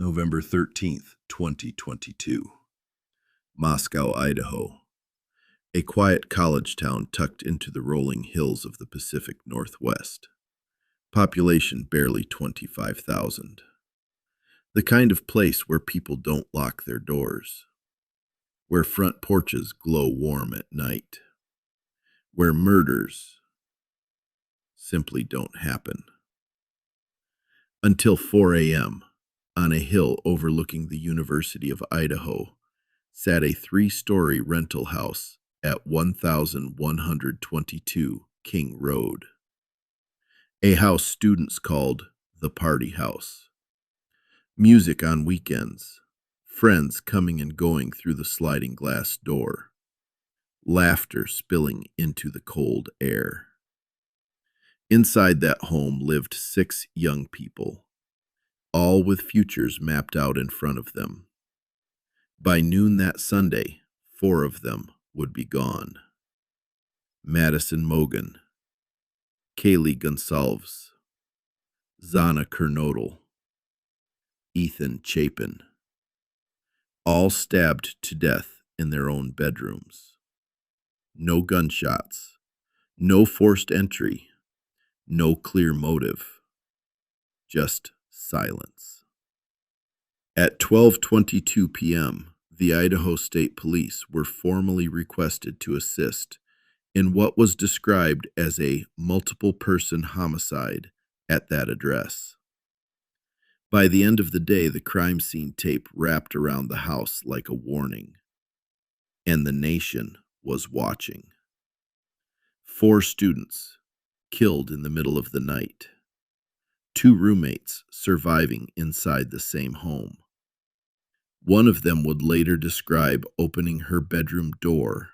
November 13th, 2022. Moscow, Idaho. A quiet college town tucked into the rolling hills of the Pacific Northwest. Population barely 25,000. The kind of place where people don't lock their doors. Where front porches glow warm at night. Where murders simply don't happen. Until 4 a.m., on a hill overlooking the University of Idaho, sat a 3-story rental house at 1122 King Road. A house students called the Party House. Music on weekends, friends coming and going through the sliding glass door, laughter spilling into the cold air. Inside that home lived 6 young people, all with futures mapped out in front of them. By noon that Sunday, 4 of them would be gone. Madison Mogen, Kaylee Goncalves, Xana Kernodle, Ethan Chapin, all stabbed to death in their own bedrooms. No gunshots, no forced entry, no clear motive, just silence. At 12:22 p.m., the Idaho State Police were formally requested to assist in what was described as a multiple-person homicide at that address. By the end of the day, the crime scene tape wrapped around the house like a warning, and the nation was watching. 4 students killed in the middle of the night. 2 roommates surviving inside the same home. One of them would later describe opening her bedroom door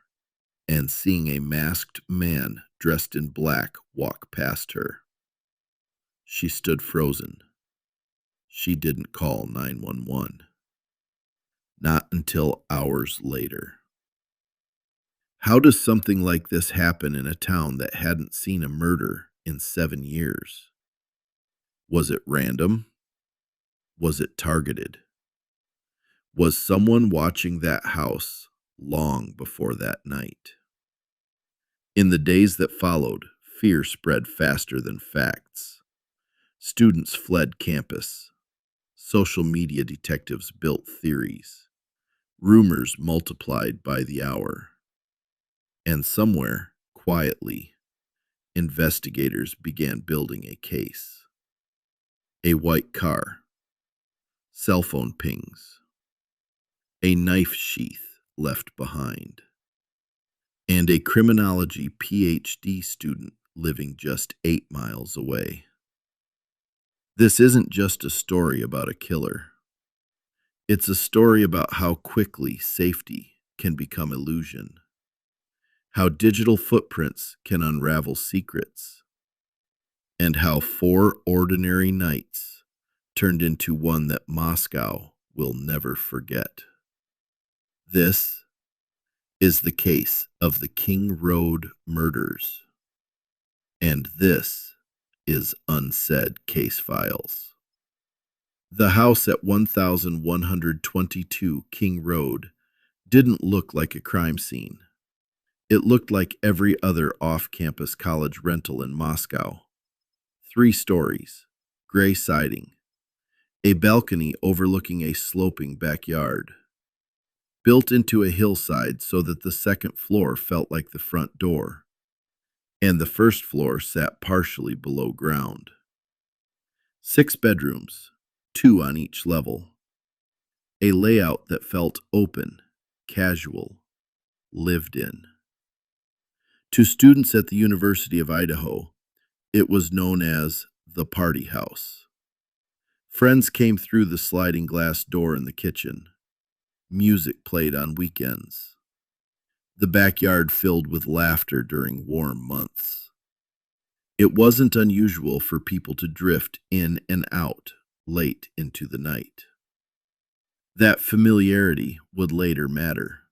and seeing a masked man dressed in black walk past her. She stood frozen. She didn't call 911. Not until hours later. How does something like this happen in a town that hadn't seen a murder in 7 years? Was it random? Was it targeted? Was someone watching that house long before that night? In the days that followed, fear spread faster than facts. Students fled campus. Social media detectives built theories. Rumors multiplied by the hour. And somewhere, quietly, investigators began building a case. A white car, cell phone pings, a knife sheath left behind, and a criminology PhD student living just 8 miles away. This isn't just a story about a killer. It's a story about how quickly safety can become illusion, how digital footprints can unravel secrets, and how 4 ordinary nights turned into one that Moscow will never forget. This is the case of the King Road murders, and this is Unsaid Case Files. The house at 1122 King Road didn't look like a crime scene. It looked like every other off-campus college rental in Moscow. 3 stories, gray siding, a balcony overlooking a sloping backyard, built into a hillside so that the second floor felt like the front door, and the first floor sat partially below ground. 6 bedrooms, 2 on each level, a layout that felt open, casual, lived in. To students at the University of Idaho, it was known as the Party House. Friends came through the sliding glass door in the kitchen. Music played on weekends. The backyard filled with laughter during warm months. It wasn't unusual for people to drift in and out late into the night. That familiarity would later matter,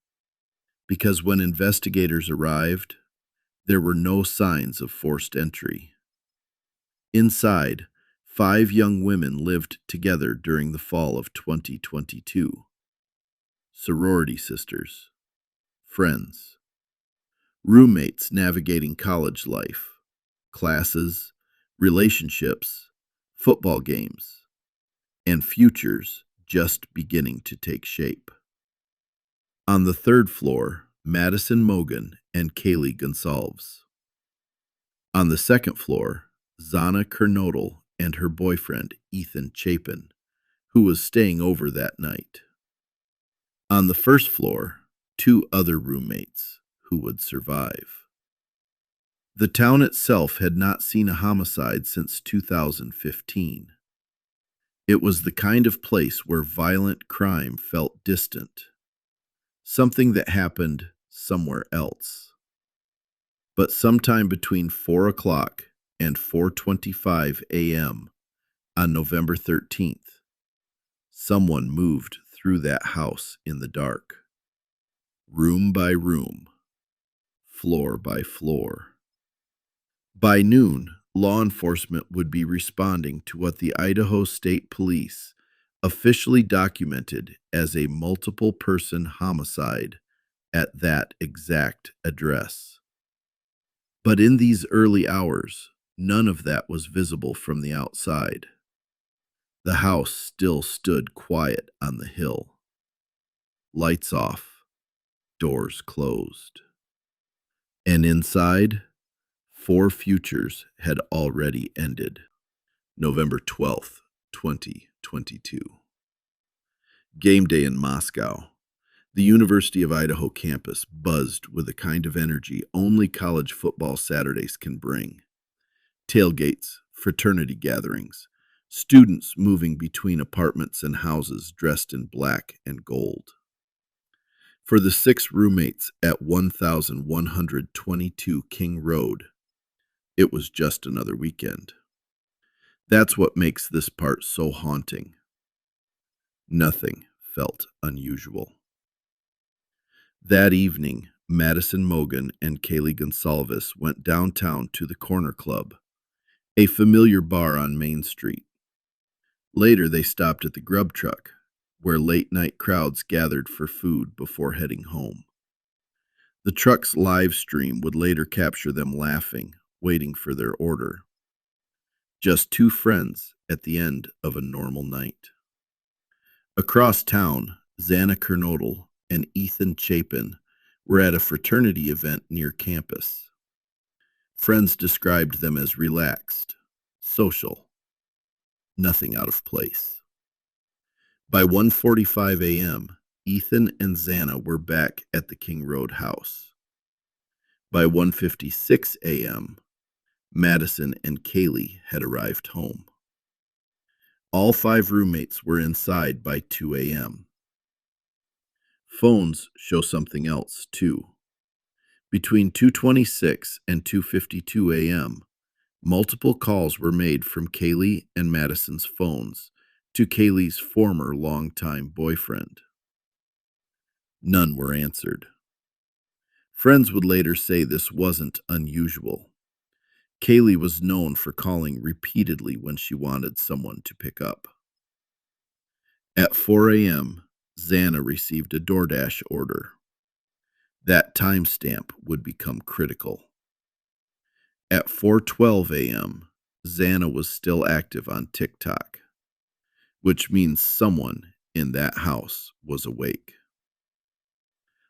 because when investigators arrived, there were no signs of forced entry. Inside, 5 young women lived together during the fall of 2022. Sorority sisters, friends, roommates navigating college life, classes, relationships, football games, and futures just beginning to take shape. On the 3rd floor, Madison Mogen and Kaylee Goncalves. On the 2nd floor, Xana Kernodle and her boyfriend, Ethan Chapin, who was staying over that night. On the 1st floor, 2 other roommates who would survive. The town itself had not seen a homicide since 2015. It was the kind of place where violent crime felt distant, something that happened somewhere else. But sometime between 4 o'clock and 4:25 a.m. on November 13th, someone moved through that house in the dark, room by room, floor by floor. By noon, law enforcement would be responding to what the Idaho State Police officially documented as a multiple-person homicide at that exact address. But in these early hours, none of that was visible from the outside. The house still stood quiet on the hill. Lights off, doors closed. And inside, 4 futures had already ended. November 12th, 2022. Game day in Moscow. The University of Idaho campus buzzed with a kind of energy only college football Saturdays can bring. Tailgates, fraternity gatherings, students moving between apartments and houses dressed in black and gold. For the 6 roommates at 1122 King Road, it was just another weekend. That's what makes this part so haunting. Nothing felt unusual. That evening, Madison Mogen and Kaylee Goncalves went downtown to the Corner Club, a familiar bar on Main Street. Later, they stopped at the Grub Truck, where late-night crowds gathered for food before heading home. The truck's live stream would later capture them laughing, waiting for their order. Just 2 friends at the end of a normal night. Across town, Xana Kernodle and Ethan Chapin were at a fraternity event near campus. Friends described them as relaxed, social, nothing out of place. By 1:45 a.m., Ethan and Xana were back at the King Road house. By 1:56 a.m., Madison and Kaylee had arrived home. All 5 roommates were inside by 2 a.m. Phones show something else, too. Between 2:26 and 2:52 a.m., multiple calls were made from Kaylee and Madison's phones to Kaylee's former longtime boyfriend. None were answered. Friends would later say this wasn't unusual. Kaylee was known for calling repeatedly when she wanted someone to pick up. At 4 a.m., Xana received a DoorDash order. That timestamp would become critical. At 4:12 a.m., Xana was still active on TikTok, which means someone in that house was awake.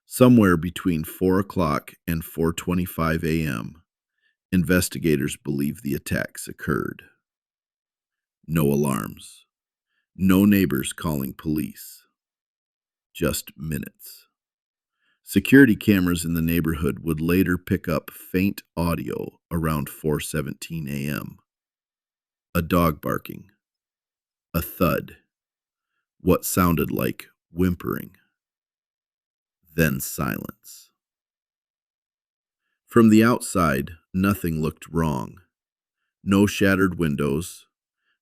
Somewhere between 4 o'clock and 4:25 a.m., investigators believe the attacks occurred. No alarms. No neighbors calling police. Just minutes. Security cameras in the neighborhood would later pick up faint audio around 4:17 a.m. A dog barking. A thud. What sounded like whimpering. Then silence. From the outside, nothing looked wrong. No shattered windows.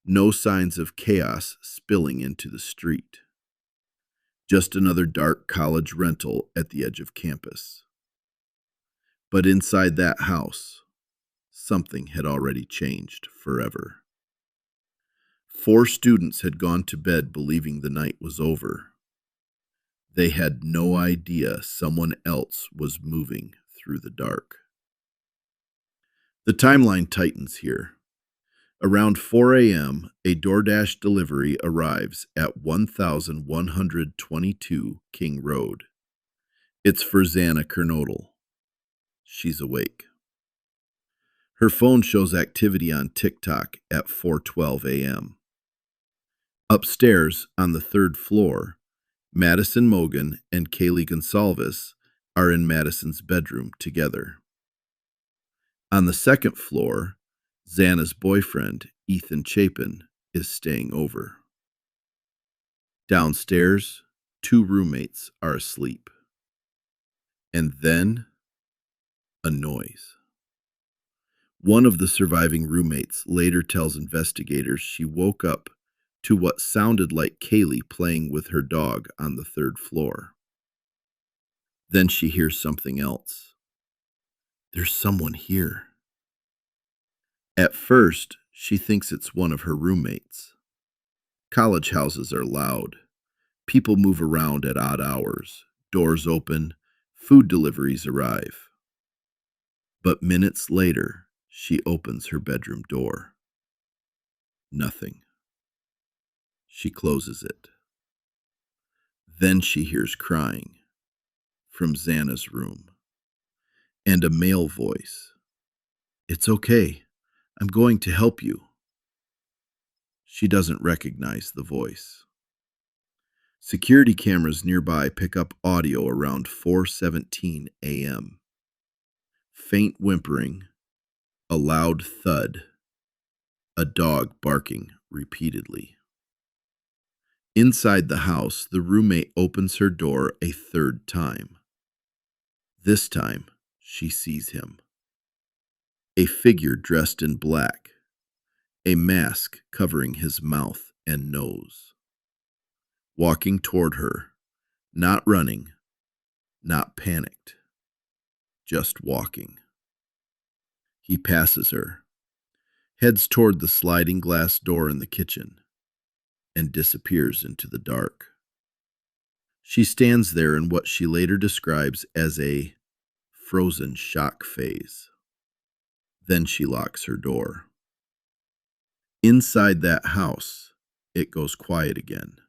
No signs of chaos spilling into the street. Just another dark college rental at the edge of campus. But inside that house, something had already changed forever. 4 students had gone to bed believing the night was over. They had no idea someone else was moving through the dark. The timeline tightens here. Around 4 a.m., a DoorDash delivery arrives at 1122 King Road. It's for Xana Kernodle. She's awake. Her phone shows activity on TikTok at 4:12 a.m. Upstairs, on the 3rd floor, Madison Mogen and Kaylee Goncalves are in Madison's bedroom together. On the 2nd floor, Xana's boyfriend, Ethan Chapin, is staying over. Downstairs, 2 roommates are asleep. And then, a noise. One of the surviving roommates later tells investigators she woke up to what sounded like Kaylee playing with her dog on the 3rd floor. Then she hears something else. There's someone here. At first, she thinks it's one of her roommates. College houses are loud. People move around at odd hours. Doors open. Food deliveries arrive. But minutes later, she opens her bedroom door. Nothing. She closes it. Then she hears crying from Xana's room and a male voice. "It's okay. I'm going to help you." She doesn't recognize the voice. Security cameras nearby pick up audio around 4:17 a.m. Faint whimpering, a loud thud, a dog barking repeatedly. Inside the house, the roommate opens her door a 3rd time. This time, she sees him. A figure dressed in black, a mask covering his mouth and nose. Walking toward her, not running, not panicked, just walking. He passes her, heads toward the sliding glass door in the kitchen, and disappears into the dark. She stands there in what she later describes as a frozen shock phase. Then she locks her door. Inside that house, it goes quiet again.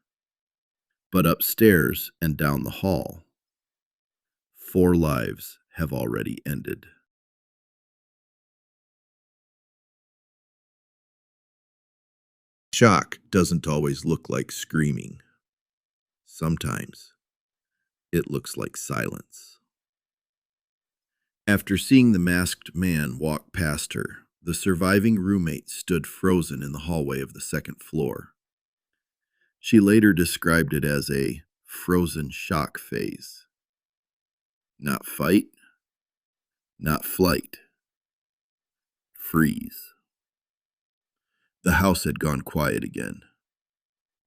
But upstairs and down the hall, 4 lives have already ended. Shock doesn't always look like screaming. Sometimes it looks like silence. After seeing the masked man walk past her, the surviving roommate stood frozen in the hallway of the 2nd floor. She later described it as a frozen shock phase. Not fight, not flight. Freeze. The house had gone quiet again.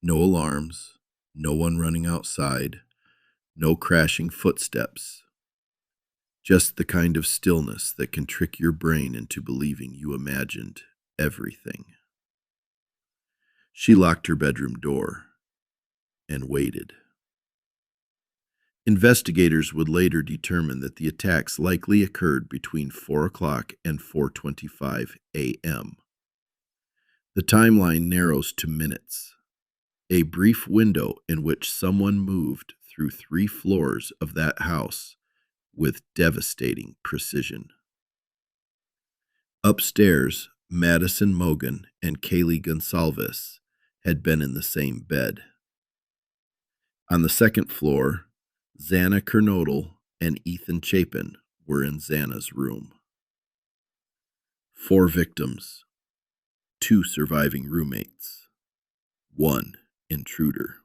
No alarms, no one running outside, no crashing footsteps. Just the kind of stillness that can trick your brain into believing you imagined everything. She locked her bedroom door and waited. Investigators would later determine that the attacks likely occurred between 4 o'clock and 4:25 a.m. The timeline narrows to minutes, a brief window in which someone moved through 3 floors of that house with devastating precision. Upstairs, Madison Mogen and Kaylee Goncalves had been in the same bed. On the 2nd floor, Xana Kernodle and Ethan Chapin were in Xana's room. 4 victims, 2 surviving roommates, 1 intruder.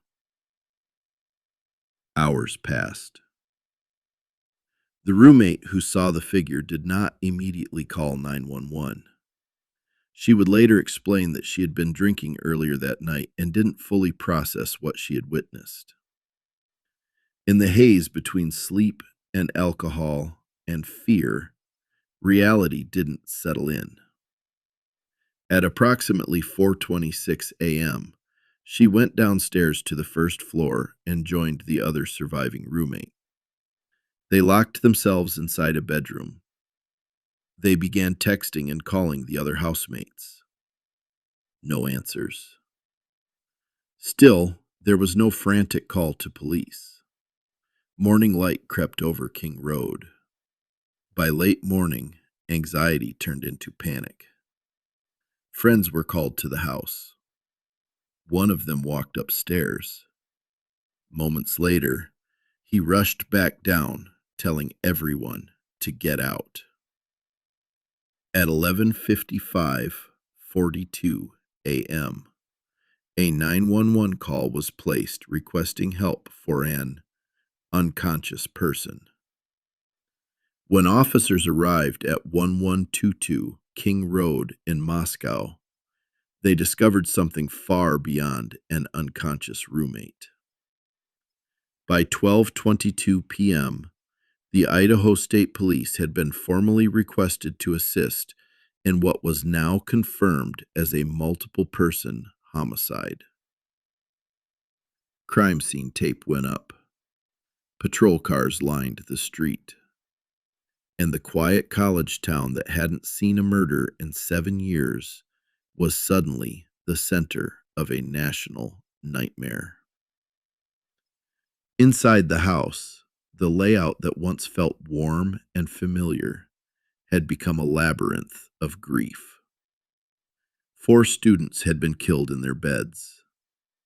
Hours passed. The roommate who saw the figure did not immediately call 911. She would later explain that she had been drinking earlier that night and didn't fully process what she had witnessed. In the haze between sleep and alcohol and fear, reality didn't settle in. At approximately 4:26 a.m., she went downstairs to the first floor and joined the other surviving roommate. They locked themselves inside a bedroom. They began texting and calling the other housemates. No answers. Still, there was no frantic call to police. Morning light crept over King Road. By late morning, anxiety turned into panic. Friends were called to the house. One of them walked upstairs. Moments later, he rushed back down, telling everyone to get out. At 11:42 a.m., a 911 call was placed requesting help for an unconscious person. When officers arrived at 1122 King Road in Moscow, they discovered something far beyond an unconscious roommate. By 12:22 p.m., the Idaho State Police had been formally requested to assist in what was now confirmed as a multiple-person homicide. Crime scene tape went up. Patrol cars lined the street. And the quiet college town that hadn't seen a murder in 7 years was suddenly the center of a national nightmare. Inside the house, the layout that once felt warm and familiar had become a labyrinth of grief. 4 students had been killed in their beds,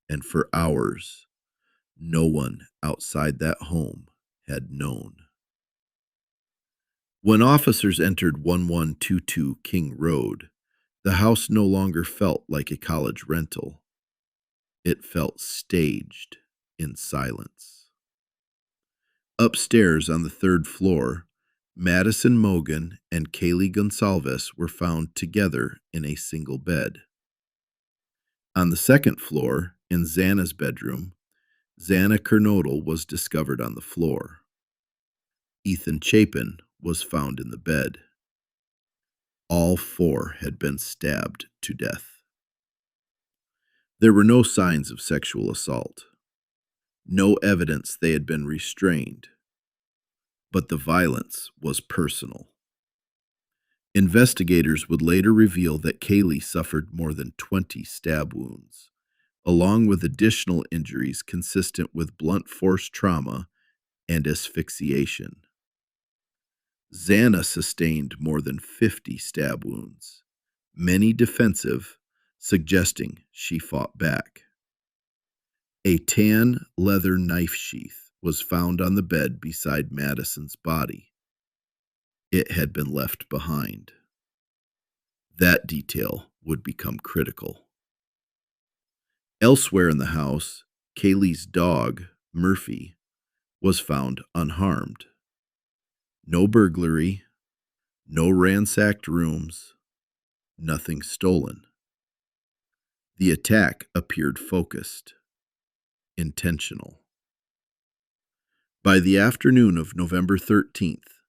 and for hours, no one outside that home had known. When officers entered 1122 King Road, the house no longer felt like a college rental. It felt staged in silence. Upstairs on the 3rd floor, Madison Mogen and Kaylee Goncalves were found together in a single bed. On the 2nd floor, in Xana's bedroom, Xana Kernodle was discovered on the floor. Ethan Chapin was found in the bed. All 4 had been stabbed to death. There were no signs of sexual assault, no evidence they had been restrained, but the violence was personal. Investigators would later reveal that Kaylee suffered more than 20 stab wounds, along with additional injuries consistent with blunt force trauma and asphyxiation. Xana sustained more than 50 stab wounds, many defensive, suggesting she fought back. A tan leather knife sheath was found on the bed beside Madison's body. It had been left behind. That detail would become critical. Elsewhere in the house, Kaylee's dog, Murphy, was found unharmed. No burglary, no ransacked rooms, nothing stolen. The attack appeared focused, intentional. By the afternoon of November 13th,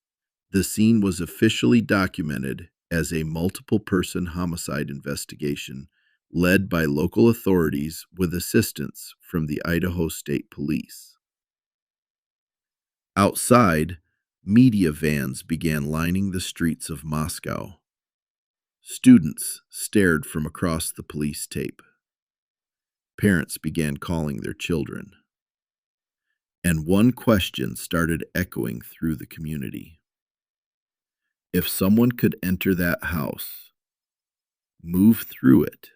the scene was officially documented as a multiple-person homicide investigation led by local authorities with assistance from the Idaho State Police. Outside, media vans began lining the streets of Moscow. Students stared from across the police tape. Parents began calling their children. And one question started echoing through the community. If someone could enter that house, move through it,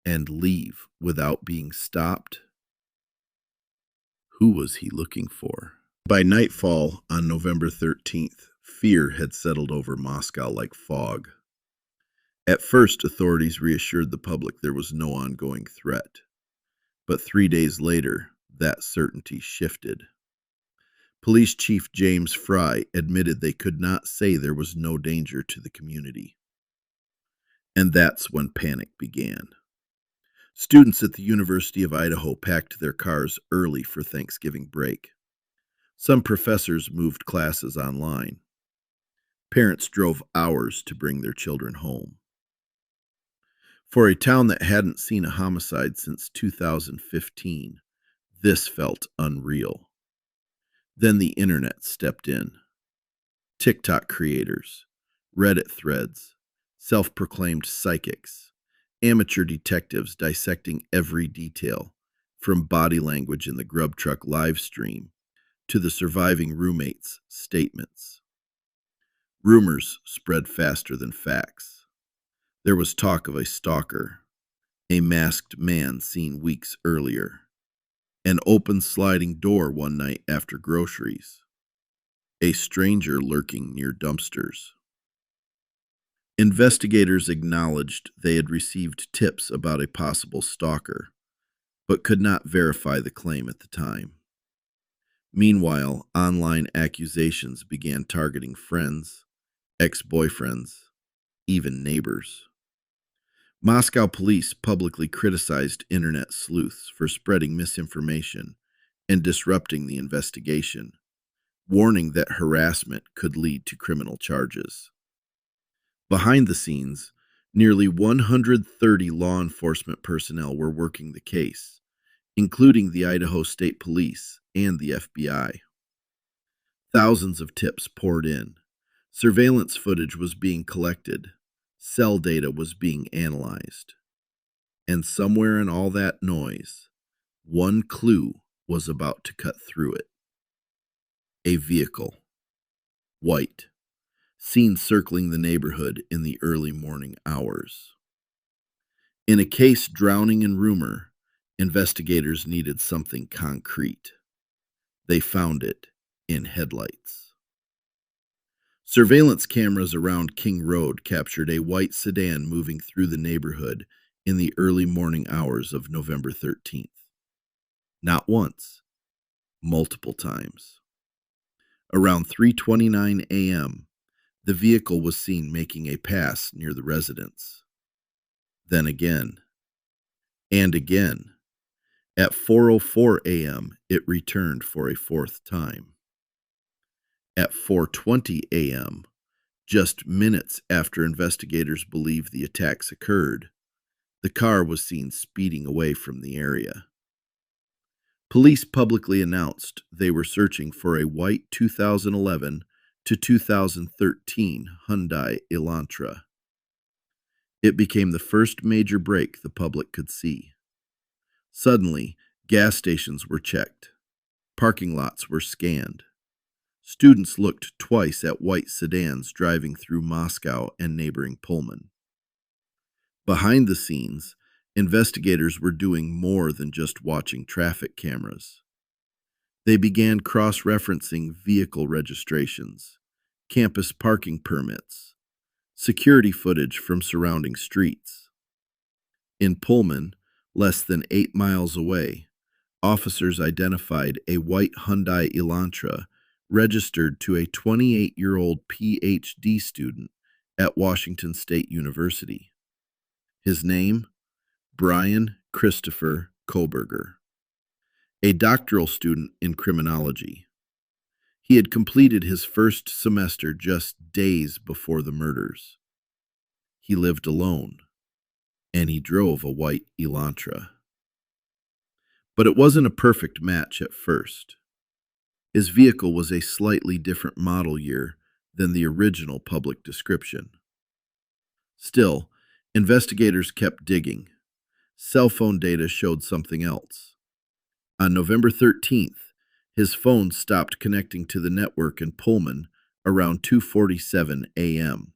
and leave without being stopped, who was he looking for? By nightfall on November 13th, fear had settled over Moscow like fog. At first, authorities reassured the public there was no ongoing threat. But 3 days later, that certainty shifted. Police Chief James Fry admitted they could not say there was no danger to the community. And that's when panic began. Students at the University of Idaho packed their cars early for Thanksgiving break. Some professors moved classes online. Parents drove hours to bring their children home. For a town that hadn't seen a homicide since 2015, this felt unreal. Then the internet stepped in. TikTok creators, Reddit threads, self-proclaimed psychics, amateur detectives dissecting every detail, from body language in the grub truck live stream to the surviving roommate's statements. Rumors spread faster than facts. There was talk of a stalker, a masked man seen weeks earlier, an open sliding door one night after groceries, a stranger lurking near dumpsters. Investigators acknowledged they had received tips about a possible stalker, but could not verify the claim at the time. Meanwhile, online accusations began targeting friends, ex-boyfriends, even neighbors. Moscow police publicly criticized internet sleuths for spreading misinformation and disrupting the investigation, warning that harassment could lead to criminal charges. Behind the scenes, nearly 130 law enforcement personnel were working the case, including the Idaho State Police and the FBI. Thousands of tips poured in. Surveillance footage was being collected. Cell data was being analyzed. And somewhere in all that noise, one clue was about to cut through it. A vehicle, white, seen circling the neighborhood in the early morning hours. In a case drowning in rumor, investigators needed something concrete. They found it in headlights. Surveillance cameras around King Road captured a white sedan moving through the neighborhood in the early morning hours of November 13th. Not once, multiple times. Around 3:29 a.m., the vehicle was seen making a pass near the residence. Then again, and again. At 4:04 a.m., it returned for a fourth time. At 4:20 a.m., just minutes after investigators believed the attacks occurred, the car was seen speeding away from the area. Police publicly announced they were searching for a white 2011 to 2013 Hyundai Elantra. It became the first major break the public could see. Suddenly, gas stations were checked. Parking lots were scanned. Students looked twice at white sedans driving through Moscow and neighboring Pullman. Behind the scenes, investigators were doing more than just watching traffic cameras. They began cross-referencing vehicle registrations, campus parking permits, security footage from surrounding streets. In Pullman, less than 8 miles away, officers identified a white Hyundai Elantra registered to a 28-year-old PhD student at Washington State University. His name? Bryan Kohberger, a doctoral student in criminology. He had completed his first semester just days before the murders. He lived alone, and he drove a white Elantra. But it wasn't a perfect match at first. His vehicle was a slightly different model year than the original public description. Still, investigators kept digging. Cell phone data showed something else. On November 13th, his phone stopped connecting to the network in Pullman around 2:47 a.m.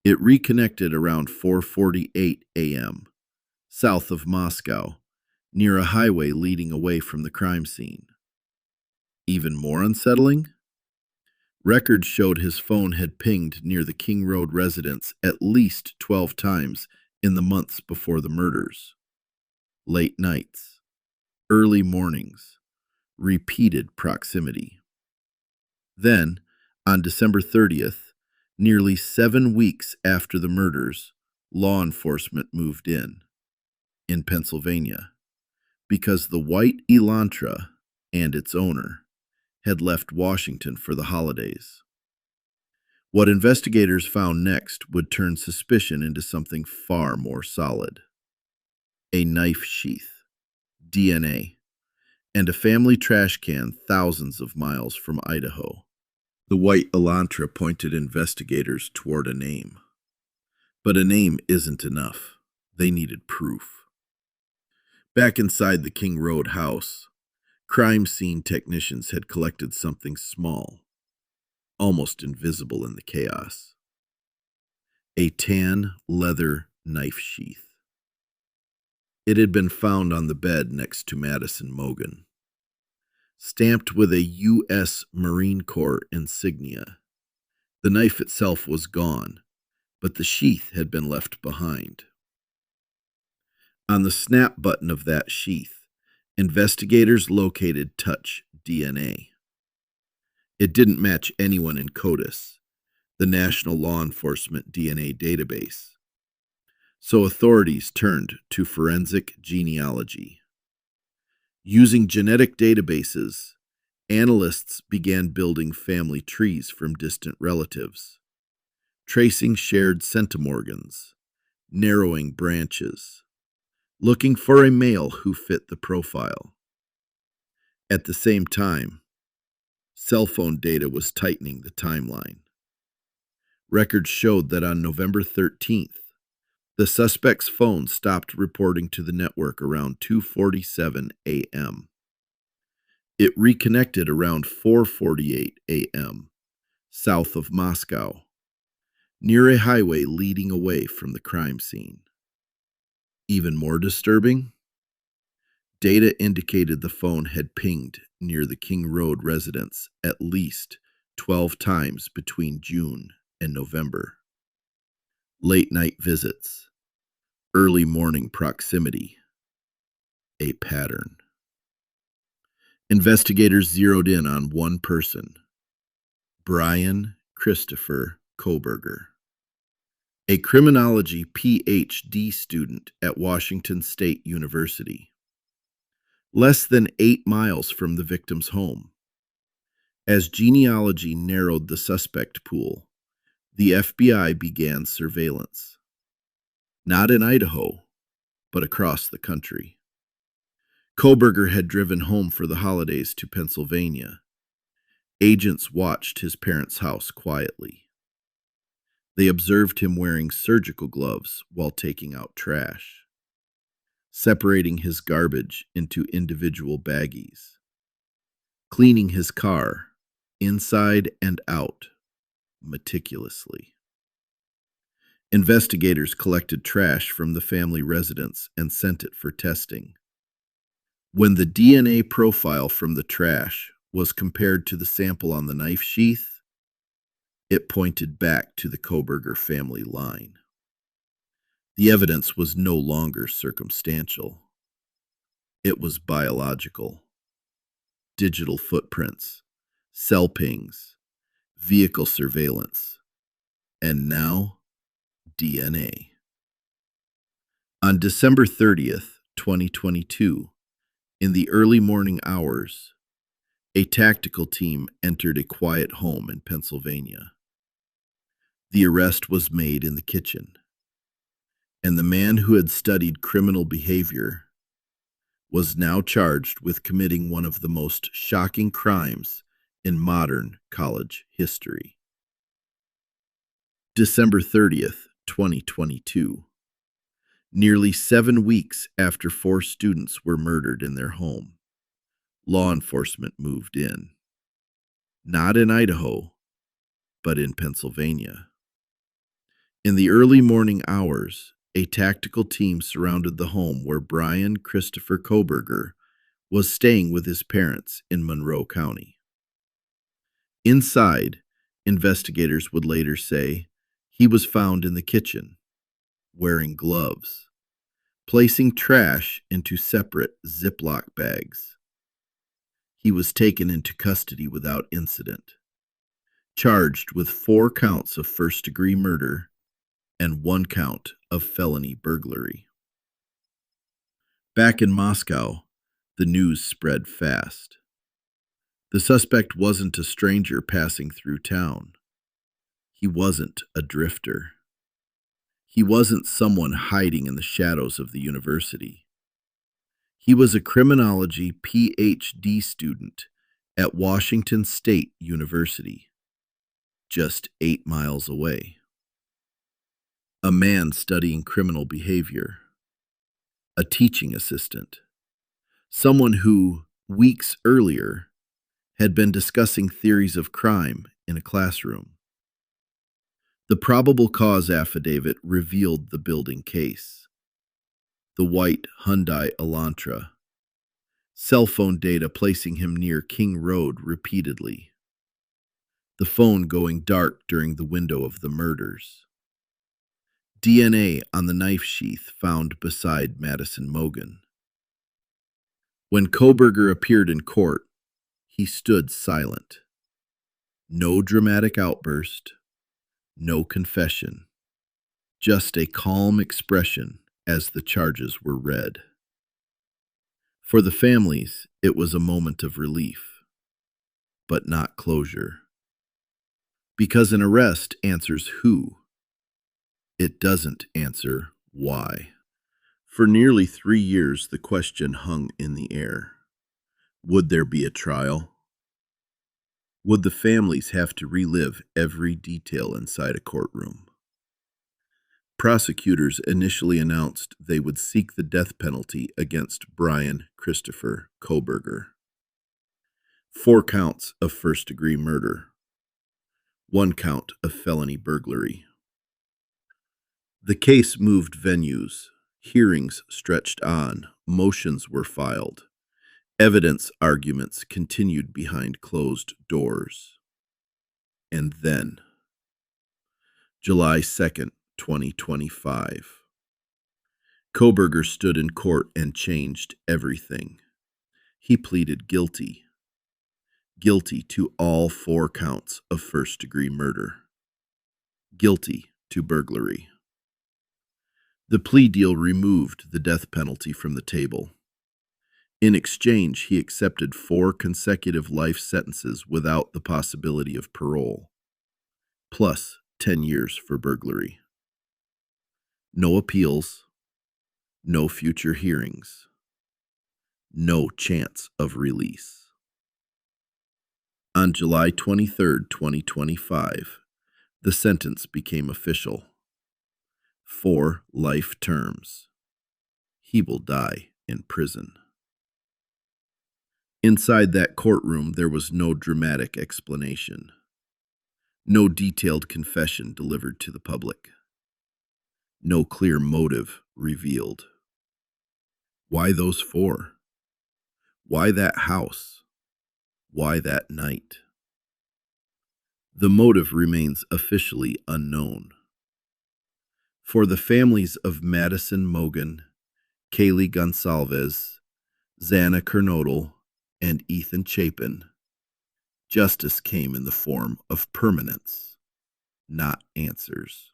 It reconnected around 4:48 a.m., south of Moscow, near a highway leading away from the crime scene. Even more unsettling? Records showed his phone had pinged near the King Road residence at least 12 times in the months before the murders. Late nights, early mornings, repeated proximity. Then, on December 30th, nearly 7 weeks after the murders, law enforcement moved in Pennsylvania, because the white Elantra and its owner had left Washington for the holidays. What investigators found next would turn suspicion into something far more solid. A knife sheath, DNA, and a family trash can thousands of miles from Idaho. The white Elantra pointed investigators toward a name. But a name isn't enough. They needed proof. Back inside the King Road house, crime scene technicians had collected something small, almost invisible in the chaos. A tan leather knife sheath. It had been found on the bed next to Madison Mogen, stamped with a U.S. Marine Corps insignia. The knife itself was gone, but the sheath had been left behind. On the snap button of that sheath, investigators located touch DNA. It didn't match anyone in CODIS, the National Law Enforcement DNA database. So authorities turned to forensic genealogy. Using genetic databases, analysts began building family trees from distant relatives, tracing shared centimorgans, narrowing branches, looking for a male who fit the profile. At the same time, cell phone data was tightening the timeline. Records showed that on November 13th, the suspect's phone stopped reporting to the network around 2:47 a.m. It reconnected around 4:48 a.m., south of Moscow, near a highway leading away from the crime scene. Even more disturbing, data indicated the phone had pinged near the King Road residence at least 12 times between June and November. Late-night visits, early morning proximity, a pattern. Investigators zeroed in on one person, Bryan Kohberger, a criminology PhD student at Washington State University, less than 8 miles from the victim's home. As genealogy narrowed the suspect pool, the FBI began surveillance. Not in Idaho, but across the country. Kohberger had driven home for the holidays to Pennsylvania. Agents watched his parents' house quietly. They observed him wearing surgical gloves while taking out trash, separating his garbage into individual baggies, cleaning his car, inside and out, meticulously. Investigators collected trash from the family residence and sent it for testing. When the DNA profile from the trash was compared to the sample on the knife sheath, it pointed back to the Kohberger family line. The evidence was no longer circumstantial. It was biological. Digital footprints, cell pings, vehicle surveillance, and now DNA. On December 30th, 2022, in the early morning hours, a tactical team entered a quiet home in Pennsylvania. The arrest was made in the kitchen, and the man who had studied criminal behavior was now charged with committing one of the most shocking crimes in modern college history. December 30th, 2022. Nearly 7 weeks after 4 students were murdered in their home, law enforcement moved in. Not in Idaho, but in Pennsylvania. In the early morning hours, a tactical team surrounded the home where Bryan Kohberger was staying with his parents in Monroe County. Inside, investigators would later say, he was found in the kitchen, wearing gloves, placing trash into separate Ziploc bags. He was taken into custody without incident, charged with 4 counts of first-degree murder and 1 count of felony burglary. Back in Moscow, the news spread fast. The suspect wasn't a stranger passing through town. He wasn't a drifter. He wasn't someone hiding in the shadows of the university. He was a criminology PhD student at Washington State University, just 8 miles away. A man studying criminal behavior, a teaching assistant, someone who, weeks earlier, had been discussing theories of crime in a classroom. The probable cause affidavit revealed the building case. The white Hyundai Elantra. Cell phone data placing him near King Road repeatedly. The phone going dark during the window of the murders. DNA on the knife sheath found beside Madison Mogen. When Kohberger appeared in court, he stood silent. No dramatic outburst, no confession, just a calm expression as the charges were read. For the families, it was a moment of relief, but not closure. Because an arrest answers who, it doesn't answer why. For nearly 3 years, the question hung in the air. Would there be a trial? Would the families have to relive every detail inside a courtroom? Prosecutors initially announced they would seek the death penalty against Bryan Kohberger. 4 counts of first-degree murder. 1 count of felony burglary. The case moved venues. Hearings stretched on. Motions were filed. Evidence arguments continued behind closed doors. And then, July 2nd, 2025. Kohberger stood in court and changed everything. He pleaded guilty. Guilty to all 4 counts of first-degree murder. Guilty to burglary. The plea deal removed the death penalty from the table. In exchange, he accepted 4 consecutive life sentences without the possibility of parole, plus 10 years for burglary. No appeals, no future hearings, no chance of release. On July 23, 2025, the sentence became official. 4 life terms. He will die in prison. Inside that courtroom, there was no dramatic explanation. No detailed confession delivered to the public. No clear motive revealed. Why those 4? Why that house? Why that night? The motive remains officially unknown. For the families of Madison Mogen, Kaylee Goncalves, Xana Kernodle, and Ethan Chapin, justice came in the form of permanence, not answers.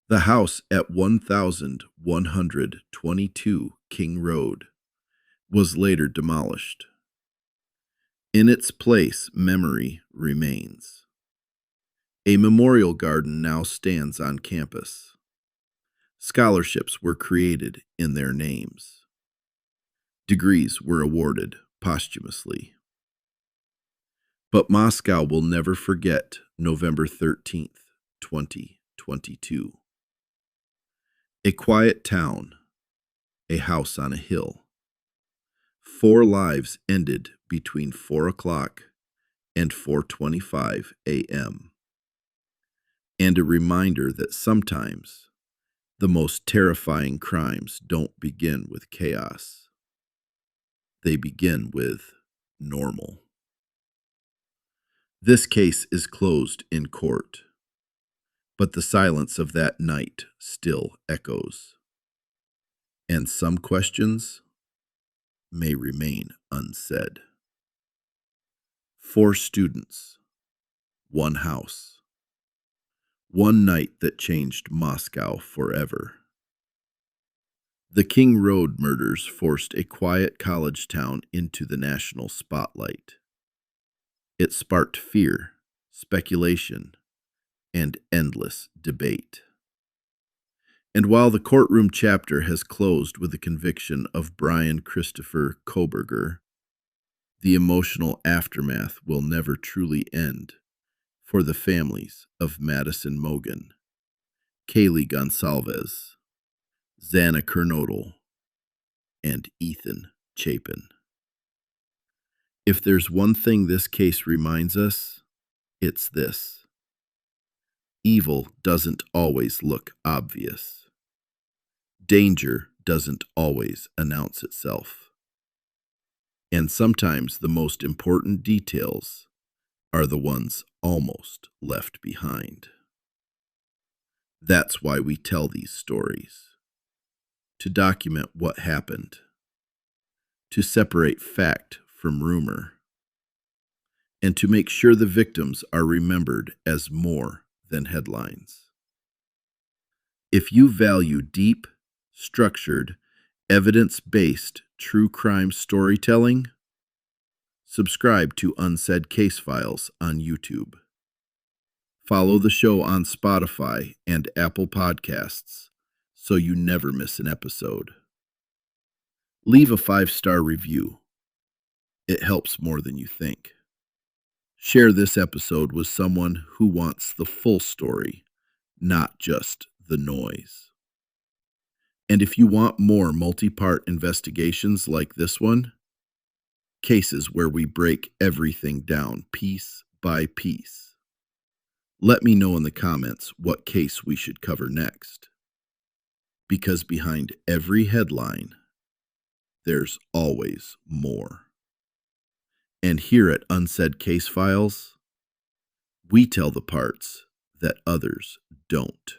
The house at 1122 King Road was later demolished. In its place, memory remains. A memorial garden now stands on campus. Scholarships were created in their names. Degrees were awarded posthumously. But Moscow will never forget November 13th, 2022. A quiet town, a house on a hill. 4 lives ended between 4 o'clock and 4:25 a.m. And a reminder that sometimes the most terrifying crimes don't begin with chaos. They begin with normal. This case is closed in court, but the silence of that night still echoes. And some questions may remain unsaid. 4 students, 1 house. 1 night that changed Moscow forever. The King Road murders forced a quiet college town into the national spotlight. It sparked fear, speculation, and endless debate. And while the courtroom chapter has closed with the conviction of Bryan Christopher Kohberger, the emotional aftermath will never truly end for the families of Madison Mogen, Kaylee Goncalves, Xana Kernodle, and Ethan Chapin. If there's one thing this case reminds us, it's this: evil doesn't always look obvious. Danger doesn't always announce itself. And sometimes the most important details are the ones almost left behind. That's why we tell these stories: to document what happened, to separate fact from rumor, and to make sure the victims are remembered as more than headlines. If you value deep, structured, evidence-based true crime storytelling, subscribe to Unsaid Case Files on YouTube. Follow the show on Spotify and Apple Podcasts so you never miss an episode. Leave a 5-star review. It helps more than you think. Share this episode with someone who wants the full story, not just the noise. And if you want more multi-part investigations like this one, cases where we break everything down piece by piece, let me know in the comments what case we should cover next. Because behind every headline, there's always more. And here at Unsaid Case Files, we tell the parts that others don't.